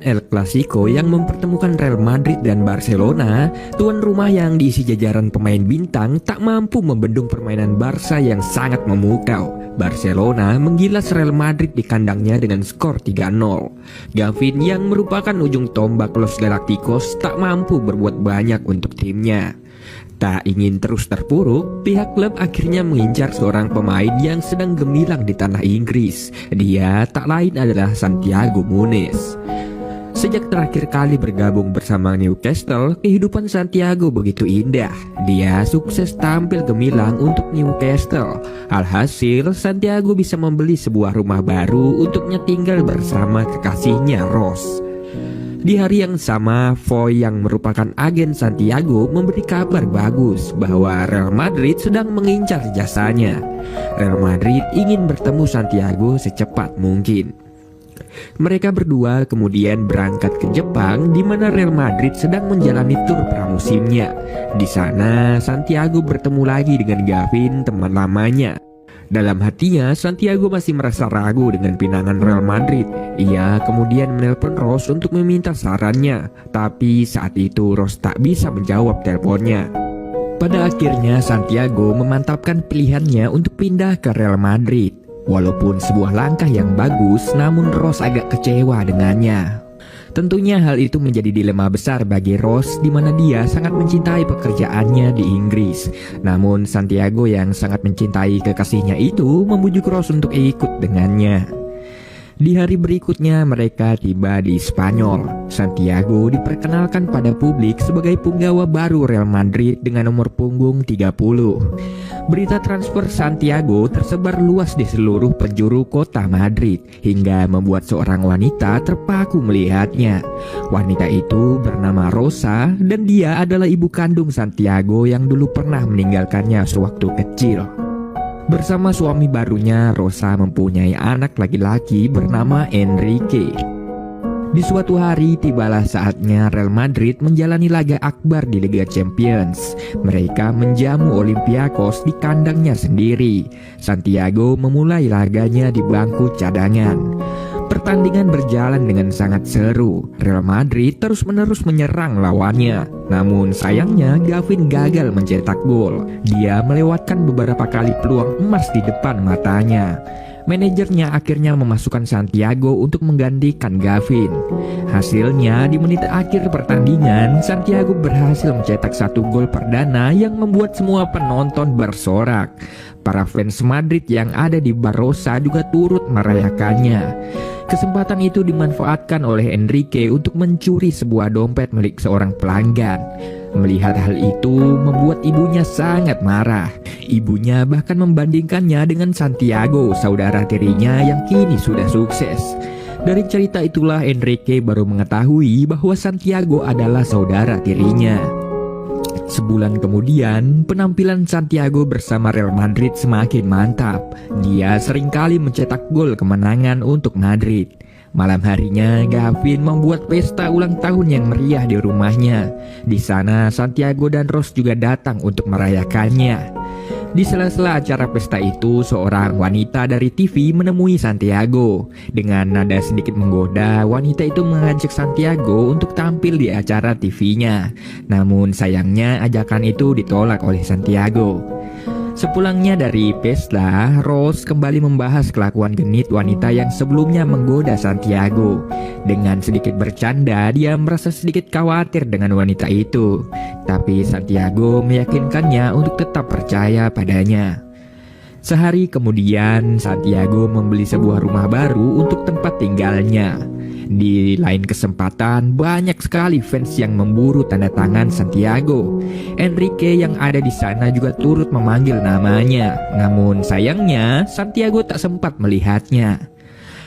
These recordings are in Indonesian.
El Clasico yang mempertemukan Real Madrid dan Barcelona, tuan rumah yang diisi jajaran pemain bintang tak mampu membendung permainan Barca yang sangat memukau. Barcelona menggilas Real Madrid di kandangnya dengan skor 3-0. Gavin yang merupakan ujung tombak Los Galacticos tak mampu berbuat banyak untuk timnya. Tak ingin terus terpuruk, pihak klub akhirnya mengincar seorang pemain yang sedang gemilang di tanah Inggris. Dia tak lain adalah Santiago Munez. Sejak terakhir kali bergabung bersama Newcastle, kehidupan Santiago begitu indah. Dia sukses tampil gemilang untuk Newcastle. Alhasil, Santiago bisa membeli sebuah rumah baru untuknya tinggal bersama kekasihnya Rose. Di hari yang sama, Foy yang merupakan agen Santiago memberi kabar bagus bahwa Real Madrid sedang mengincar jasanya. Real Madrid ingin bertemu Santiago secepat mungkin. Mereka berdua kemudian berangkat ke Jepang, di mana Real Madrid sedang menjalani tur pramusimnya. Di sana, Santiago bertemu lagi dengan Gavin, teman lamanya. Dalam hatinya, Santiago masih merasa ragu dengan pinangan Real Madrid. Ia kemudian menelpon Rose untuk meminta sarannya, tapi saat itu Rose tak bisa menjawab teleponnya. Pada akhirnya, Santiago memantapkan pilihannya untuk pindah ke Real Madrid. Walaupun sebuah langkah yang bagus, namun Rose agak kecewa dengannya. Tentunya hal itu menjadi dilema besar bagi Rose, di mana dia sangat mencintai pekerjaannya di Inggris. Namun Santiago yang sangat mencintai kekasihnya itu membujuk Rose untuk ikut dengannya. Di hari berikutnya mereka tiba di Spanyol. Santiago diperkenalkan pada publik sebagai punggawa baru Real Madrid dengan nomor punggung 30. Berita transfer Santiago tersebar luas di seluruh penjuru kota Madrid hingga membuat seorang wanita terpaku melihatnya. Wanita itu bernama Rosa dan dia adalah ibu kandung Santiago yang dulu pernah meninggalkannya sewaktu kecil. Bersama suami barunya, Rosa mempunyai anak laki-laki bernama Enrique. Di suatu hari, tibalah saatnya Real Madrid menjalani laga akbar di Liga Champions. Mereka menjamu Olympiakos di kandangnya sendiri. Santiago memulai laganya di bangku cadangan. Pertandingan berjalan dengan sangat seru. Real Madrid terus-menerus menyerang lawannya. Namun sayangnya Gavin gagal mencetak gol. Dia melewatkan beberapa kali peluang emas di depan matanya. Manajernya akhirnya memasukkan Santiago untuk menggantikan Gavin. Hasilnya di menit akhir pertandingan, Santiago berhasil mencetak satu gol perdana yang membuat semua penonton bersorak. Para fans Madrid yang ada di Barrosa juga turut merayakannya. Kesempatan itu dimanfaatkan oleh Enrique untuk mencuri sebuah dompet milik seorang pelanggan. Melihat hal itu membuat ibunya sangat marah. Ibunya bahkan membandingkannya dengan Santiago, saudara tirinya yang kini sudah sukses. Dari cerita itulah Enrique baru mengetahui bahwa Santiago adalah saudara tirinya. Sebulan kemudian, penampilan Santiago bersama Real Madrid semakin mantap. Dia seringkali mencetak gol kemenangan untuk Madrid. Malam harinya, Gavin membuat pesta ulang tahun yang meriah di rumahnya. Di sana, Santiago dan Rose juga datang untuk merayakannya. Di sela-sela acara pesta itu, seorang wanita dari TV menemui Santiago. Dengan nada sedikit menggoda, wanita itu mengajak Santiago untuk tampil di acara TV-nya. Namun sayangnya ajakan itu ditolak oleh Santiago. Sepulangnya dari pesta, Rose kembali membahas kelakuan genit wanita yang sebelumnya menggoda Santiago. Dengan sedikit bercanda, dia merasa sedikit khawatir dengan wanita itu. Tapi Santiago meyakinkannya untuk tetap percaya padanya. Sehari kemudian, Santiago membeli sebuah rumah baru untuk tempat tinggalnya. Di lain kesempatan, banyak sekali fans yang memburu tanda tangan Santiago. Enrique yang ada di sana juga turut memanggil namanya. Namun sayangnya, Santiago tak sempat melihatnya.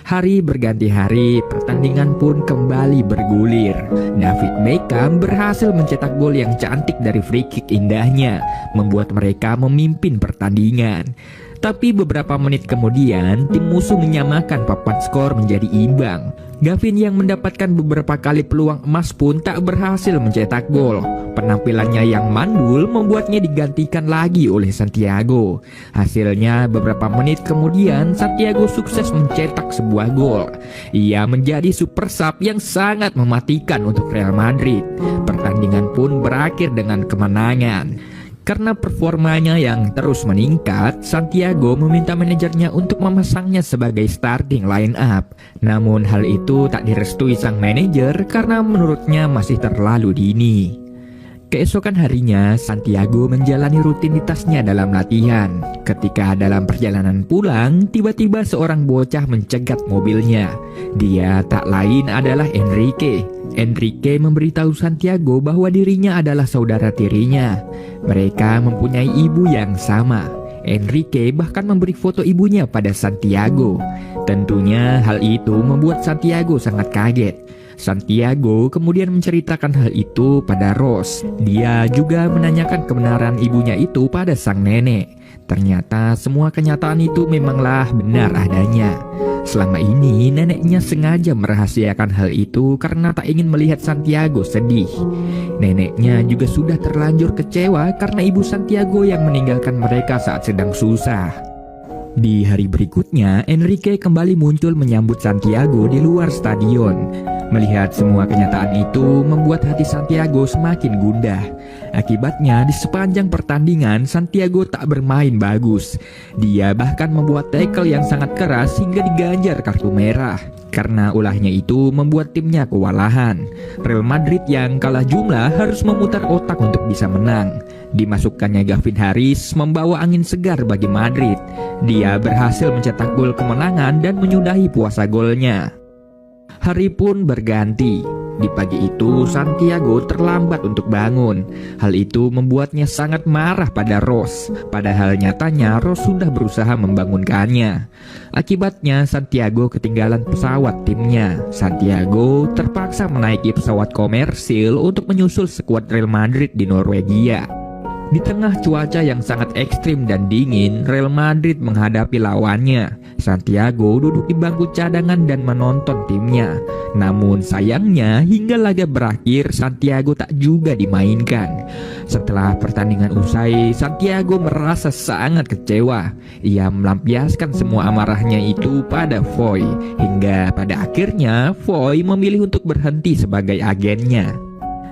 Hari berganti hari, pertandingan pun kembali bergulir. David Beckham berhasil mencetak gol yang cantik dari free kick indahnya, membuat mereka memimpin pertandingan. Tapi beberapa menit kemudian, tim musuh menyamakan papan skor menjadi imbang. Gavin yang mendapatkan beberapa kali peluang emas pun tak berhasil mencetak gol. Penampilannya yang mandul membuatnya digantikan lagi oleh Santiago. Hasilnya beberapa menit kemudian Santiago sukses mencetak sebuah gol. Ia menjadi super sub yang sangat mematikan untuk Real Madrid. Pertandingan pun berakhir dengan kemenangan. Karena performanya yang terus meningkat, Santiago meminta manajernya untuk memasangnya sebagai starting line up. Namun hal itu tak direstui sang manajer karena menurutnya masih terlalu dini. Keesokan harinya, Santiago menjalani rutinitasnya dalam latihan. Ketika dalam perjalanan pulang, tiba-tiba seorang bocah mencegat mobilnya. Dia tak lain adalah Enrique. Enrique memberitahu Santiago bahwa dirinya adalah saudara tirinya. Mereka mempunyai ibu yang sama. Enrique bahkan memberi foto ibunya pada Santiago. Tentunya hal itu membuat Santiago sangat kaget. Santiago kemudian menceritakan hal itu pada Rose. Dia juga menanyakan kebenaran ibunya itu pada sang nenek. Ternyata semua kenyataan itu memanglah benar adanya. Selama ini neneknya sengaja merahasiakan hal itu karena tak ingin melihat Santiago sedih. Neneknya juga sudah terlanjur kecewa karena ibu Santiago yang meninggalkan mereka saat sedang susah. Di hari berikutnya, Enrique kembali muncul menyambut Santiago di luar stadion. Melihat semua kenyataan itu membuat hati Santiago semakin gundah. Akibatnya di sepanjang pertandingan Santiago tak bermain bagus. Dia bahkan membuat tackle yang sangat keras hingga diganjar kartu merah. Karena ulahnya itu membuat timnya kewalahan. Real Madrid yang kalah jumlah harus memutar otak untuk bisa menang. Dimasukkannya Gavin Harris membawa angin segar bagi Madrid. Dia berhasil mencetak gol kemenangan dan menyudahi puasa golnya. Hari pun berganti. Di pagi itu Santiago terlambat untuk bangun. Hal itu membuatnya sangat marah pada Rose. Padahal nyatanya Rose sudah berusaha membangunkannya. Akibatnya Santiago ketinggalan pesawat timnya. Santiago terpaksa menaiki pesawat komersil untuk menyusul skuad Real Madrid di Norwegia. Di tengah cuaca yang sangat ekstrim dan dingin, Real Madrid menghadapi lawannya. Santiago duduk di bangku cadangan dan menonton timnya. Namun sayangnya hingga laga berakhir Santiago tak juga dimainkan. Setelah pertandingan usai, Santiago merasa sangat kecewa. Ia melampiaskan semua amarahnya itu pada Foy. Hingga pada akhirnya Foy memilih untuk berhenti sebagai agennya.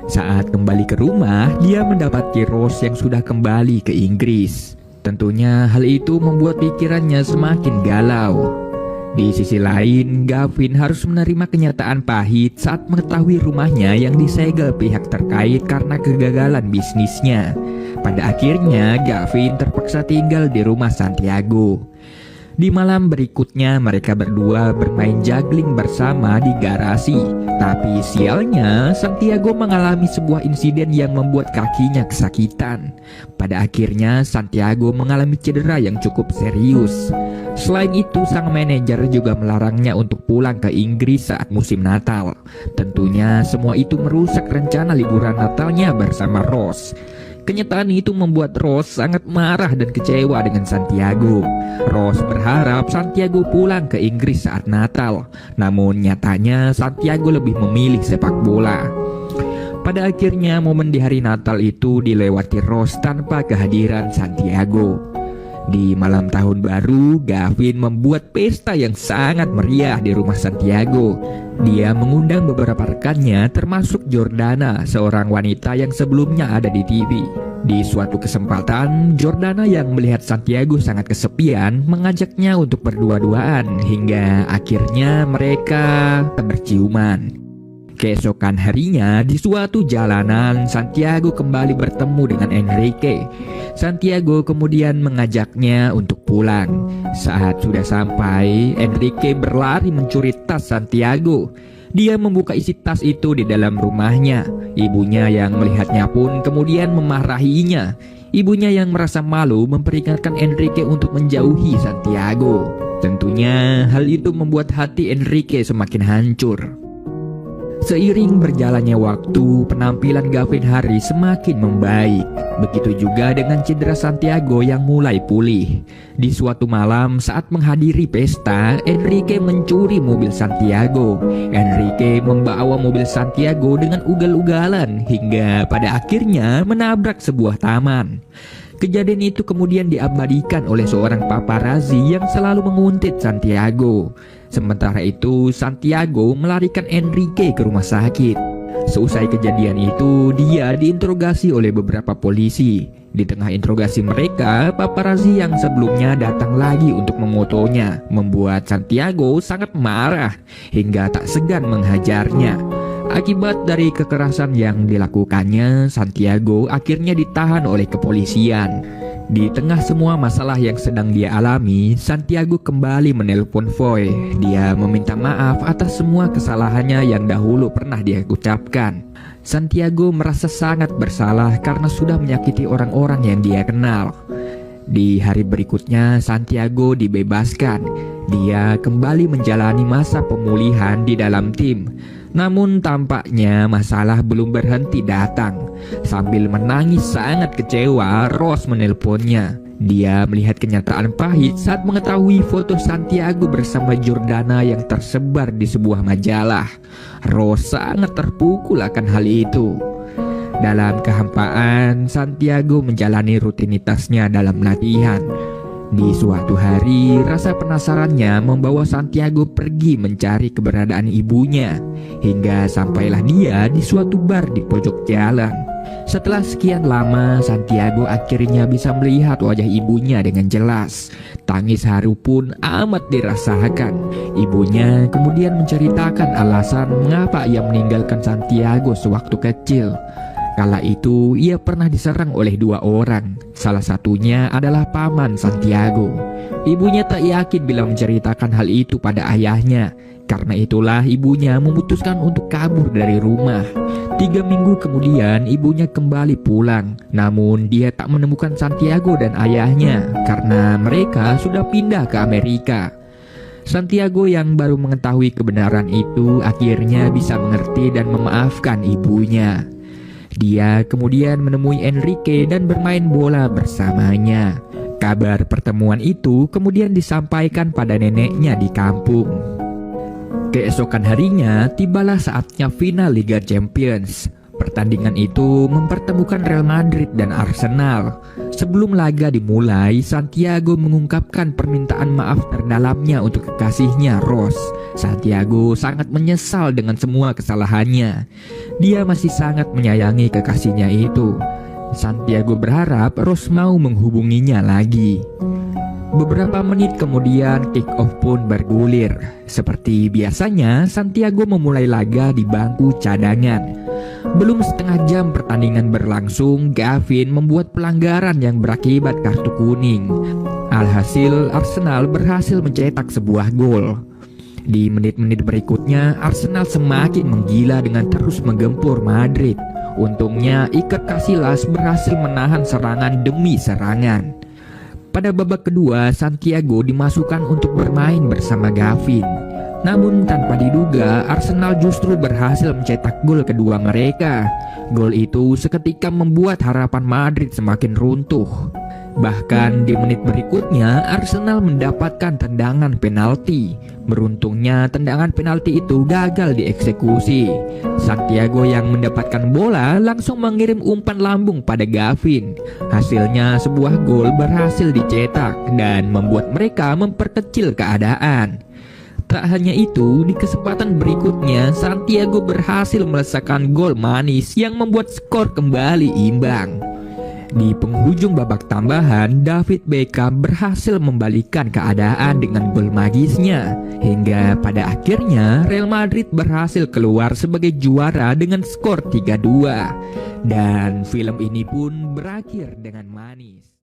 Saat kembali ke rumah, dia mendapati Rose yang sudah kembali ke Inggris. Tentunya hal itu membuat pikirannya semakin galau. Di sisi lain, Gavin harus menerima kenyataan pahit saat mengetahui rumahnya yang disegel pihak terkait karena kegagalan bisnisnya. Pada akhirnya, Gavin terpaksa tinggal di rumah Santiago. Di malam berikutnya mereka berdua bermain juggling bersama di garasi. Tapi sialnya Santiago mengalami sebuah insiden yang membuat kakinya kesakitan. Pada akhirnya Santiago mengalami cedera yang cukup serius. Selain itu sang manajer juga melarangnya untuk pulang ke Inggris saat musim Natal. Tentunya semua itu merusak rencana liburan Natalnya bersama Rose. Kenyataan itu membuat Rose sangat marah dan kecewa dengan Santiago. Rose berharap Santiago pulang ke Inggris saat Natal. Namun nyatanya Santiago lebih memilih sepak bola. Pada akhirnya momen di hari Natal itu dilewati Rose tanpa kehadiran Santiago. Di malam tahun baru, Gavin membuat pesta yang sangat meriah di rumah Santiago. Dia mengundang beberapa rekannya termasuk Jordana, seorang wanita yang sebelumnya ada di TV. Di suatu kesempatan, Jordana yang melihat Santiago sangat kesepian mengajaknya untuk berdua-duaan hingga akhirnya mereka berciuman. Keesokan harinya di suatu jalanan Santiago kembali bertemu dengan Enrique. Santiago kemudian mengajaknya untuk pulang. Saat sudah sampai, Enrique berlari mencuri tas Santiago. Dia membuka isi tas itu di dalam rumahnya. Ibunya yang melihatnya pun kemudian memarahinya. Ibunya yang merasa malu memperingatkan Enrique untuk menjauhi Santiago. Tentunya hal itu membuat hati Enrique semakin hancur. Seiring berjalannya waktu, penampilan Gavin Harry semakin membaik. Begitu juga dengan cedera Santiago yang mulai pulih. Di suatu malam saat menghadiri pesta, Enrique mencuri mobil Santiago. Enrique membawa mobil Santiago dengan ugal-ugalan hingga pada akhirnya menabrak sebuah taman. Kejadian itu kemudian diabadikan oleh seorang paparazzi yang selalu menguntit Santiago. Sementara itu, Santiago melarikan Enrique ke rumah sakit. Seusai kejadian itu, dia diinterogasi oleh beberapa polisi. Di tengah interogasi mereka, paparazzi yang sebelumnya datang lagi untuk memotonya membuat Santiago sangat marah hingga tak segan menghajarnya. Akibat dari kekerasan yang dilakukannya, Santiago akhirnya ditahan oleh kepolisian. Di tengah semua masalah yang sedang dia alami, Santiago kembali menelpon Foy. Dia meminta maaf atas semua kesalahannya yang dahulu pernah dia ucapkan. Santiago merasa sangat bersalah karena sudah menyakiti orang-orang yang dia kenal. Di hari berikutnya, Santiago dibebaskan. Dia kembali menjalani masa pemulihan di dalam tim. Namun tampaknya masalah belum berhenti datang. Sambil menangis sangat kecewa, Rose menelponnya. Dia melihat kenyataan pahit saat mengetahui foto Santiago bersama Jordana yang tersebar di sebuah majalah. Rose sangat terpukul akan hal itu. Dalam kehampaan, Santiago menjalani rutinitasnya dalam latihan. Di suatu hari, rasa penasarannya membawa Santiago pergi mencari keberadaan ibunya. Hingga sampailah dia di suatu bar di pojok jalan. Setelah sekian lama, Santiago akhirnya bisa melihat wajah ibunya dengan jelas. Tangis haru pun amat dirasakan. Ibunya kemudian menceritakan alasan mengapa ia meninggalkan Santiago sewaktu kecil. Kala itu ia pernah diserang oleh dua orang. Salah satunya adalah paman Santiago. Ibunya tak yakin bila menceritakan hal itu pada ayahnya. Karena itulah ibunya memutuskan untuk kabur dari rumah. 3 minggu kemudian ibunya kembali pulang. Namun dia tak menemukan Santiago dan ayahnya karena mereka sudah pindah ke Amerika. Santiago yang baru mengetahui kebenaran itu akhirnya bisa mengerti dan memaafkan ibunya. Dia kemudian menemui Enrique dan bermain bola bersamanya. Kabar pertemuan itu kemudian disampaikan pada neneknya di kampung. Keesokan harinya tibalah saatnya final Liga Champions. Pertandingan itu mempertemukan Real Madrid dan Arsenal. Sebelum laga dimulai, Santiago mengungkapkan permintaan maaf terdalamnya untuk kekasihnya Rose. Santiago sangat menyesal dengan semua kesalahannya. Dia masih sangat menyayangi kekasihnya itu. Santiago berharap Rose mau menghubunginya lagi. Beberapa menit kemudian kick off pun bergulir. Seperti biasanya, Santiago memulai laga di bangku cadangan. Belum setengah jam pertandingan berlangsung, Gavin membuat pelanggaran yang berakibat kartu kuning. Alhasil, Arsenal berhasil mencetak sebuah gol. Di menit-menit berikutnya, Arsenal semakin menggila dengan terus menggempur Madrid. Untungnya, Iker Casillas berhasil menahan serangan demi serangan. Pada babak kedua, Santiago dimasukkan untuk bermain bersama Gavin. Namun tanpa diduga, Arsenal justru berhasil mencetak gol kedua mereka. Gol itu seketika membuat harapan Madrid semakin runtuh. Bahkan di menit berikutnya, Arsenal mendapatkan tendangan penalti. Beruntungnya tendangan penalti itu gagal dieksekusi. Santiago yang mendapatkan bola langsung mengirim umpan lambung pada Gavin. Hasilnya sebuah gol berhasil dicetak dan membuat mereka memperkecil keadaan. Tak hanya itu, di kesempatan berikutnya Santiago berhasil melesakkan gol manis yang membuat skor kembali imbang. Di penghujung babak tambahan, David Beckham berhasil membalikkan keadaan dengan gol magisnya. Hingga pada akhirnya Real Madrid berhasil keluar sebagai juara dengan skor 3-2. Dan film ini pun berakhir dengan manis.